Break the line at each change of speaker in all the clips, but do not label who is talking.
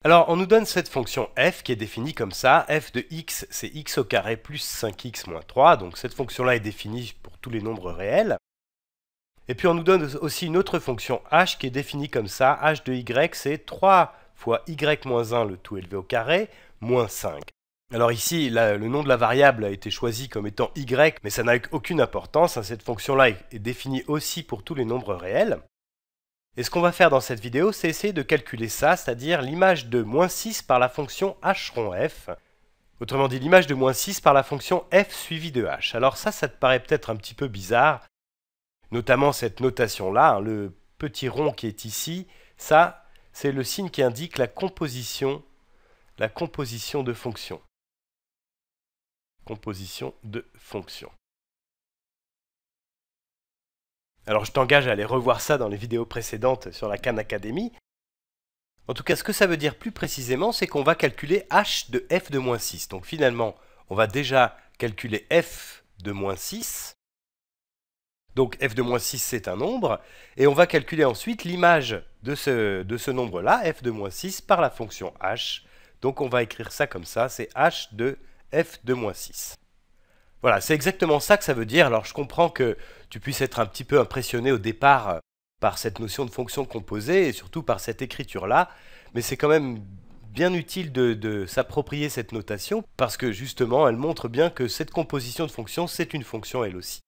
Alors, on nous donne cette fonction f qui est définie comme ça. F de x, c'est x au carré plus 5x moins 3. Donc, cette fonction-là est définie pour tous les nombres réels. Et puis, on nous donne aussi une autre fonction h qui est définie comme ça. H de y, c'est 3 fois y moins 1, le tout élevé au carré, moins 5. Alors ici, le nom de la variable a été choisi comme étant y, mais ça n'a aucune importance. Cette fonction-là est définie aussi pour tous les nombres réels. Et ce qu'on va faire dans cette vidéo, c'est essayer de calculer ça, c'est-à-dire l'image de moins 6 par la fonction h rond f. Autrement dit, l'image de moins 6 par la fonction f suivie de h. Alors ça te paraît peut-être un petit peu bizarre, notamment cette notation-là, le petit rond qui est ici, ça, c'est le signe qui indique la composition de fonctions. Composition de fonctions. Alors je t'engage à aller revoir ça dans les vidéos précédentes sur la Khan Academy. En tout cas, ce que ça veut dire plus précisément, c'est qu'on va calculer h de f de moins 6. Donc finalement, on va déjà calculer f de moins 6. Donc f de moins 6, c'est un nombre. Et on va calculer ensuite l'image de ce nombre-là, f de moins 6, par la fonction h. Donc on va écrire ça comme ça, c'est h de f de moins 6. Voilà, c'est exactement ça que ça veut dire. Alors je comprends que tu puisses être un petit peu impressionné au départ par cette notion de fonction composée et surtout par cette écriture-là, mais c'est quand même bien utile de s'approprier cette notation parce que justement elle montre bien que cette composition de fonctions, c'est une fonction elle aussi.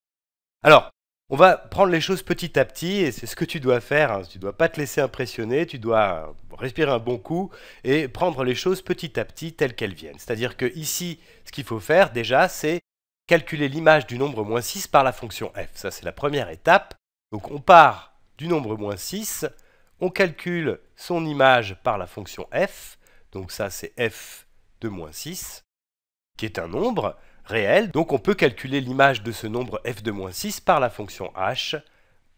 Alors, on va prendre les choses petit à petit et c'est ce que tu dois faire. Tu ne dois pas te laisser impressionner, tu dois respirer un bon coup et prendre les choses petit à petit telles qu'elles viennent. C'est-à-dire que ici, ce qu'il faut faire déjà, c'est calculer l'image du nombre moins 6 par la fonction f. Ça, c'est la première étape. Donc, on part du nombre moins 6, on calcule son image par la fonction f. Donc, ça, c'est f de moins 6, qui est un nombre réel. Donc, on peut calculer l'image de ce nombre f de moins 6 par la fonction h.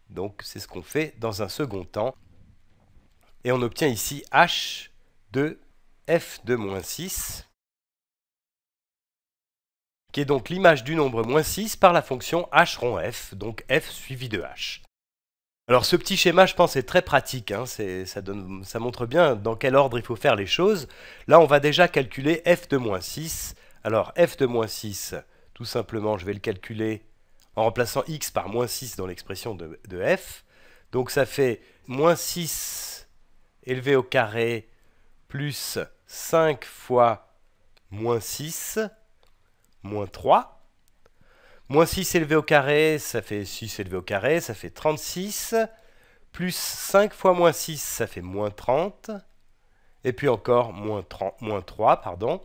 Donc, c'est ce qu'on fait dans un second temps. Et on obtient ici h de f de moins 6. Qui est donc l'image du nombre moins 6 par la fonction h rond f, donc f suivi de h. Alors ce petit schéma, je pense, est très pratique, hein, ça montre bien dans quel ordre il faut faire les choses. Là, on va déjà calculer f de moins 6. Alors f de moins 6, tout simplement, je vais le calculer en remplaçant x par moins 6 dans l'expression de f. Donc ça fait moins 6 élevé au carré plus 5 fois moins 6, moins 3. Moins 6 élevé au carré, ça fait 6 élevé au carré, ça fait 36. Plus 5 fois moins 6, ça fait moins 30. Et puis encore moins 3, pardon.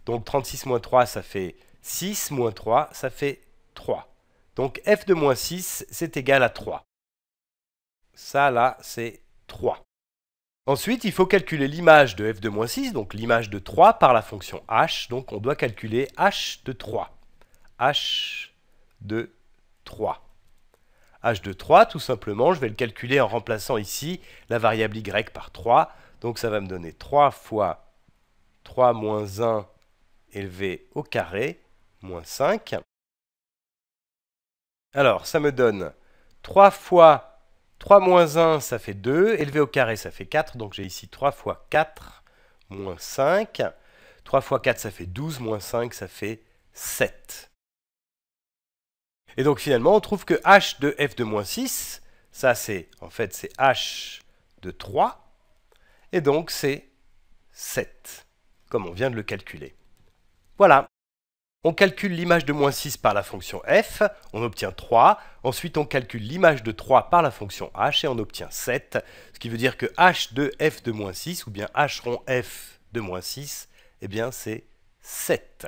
Donc 36 moins 3, ça fait 6, moins 3, ça fait 3. Donc f de moins 6, c'est égal à 3. Ça, là, c'est 3. Ensuite, il faut calculer l'image de f de moins 6, donc l'image de 3 par la fonction h. Donc, on doit calculer h de 3. h de 3. h de 3, tout simplement, je vais le calculer en remplaçant ici la variable y par 3. Donc, ça va me donner 3 fois 3 moins 1 élevé au carré, moins 5. Alors, ça me donne 3 fois 3 moins 1, ça fait 2. Élevé au carré, ça fait 4. Donc j'ai ici 3 fois 4, moins 5. 3 fois 4, ça fait 12. Moins 5, ça fait 7. Et donc finalement, on trouve que h de f de moins 6, ça c'est, en fait, c'est h de 3. Et donc c'est 7, comme on vient de le calculer. Voilà. On calcule l'image de moins 6 par la fonction f, on obtient 3. Ensuite, on calcule l'image de 3 par la fonction h et on obtient 7. Ce qui veut dire que h de f de moins 6, ou bien h rond f de moins 6, eh bien c'est 7.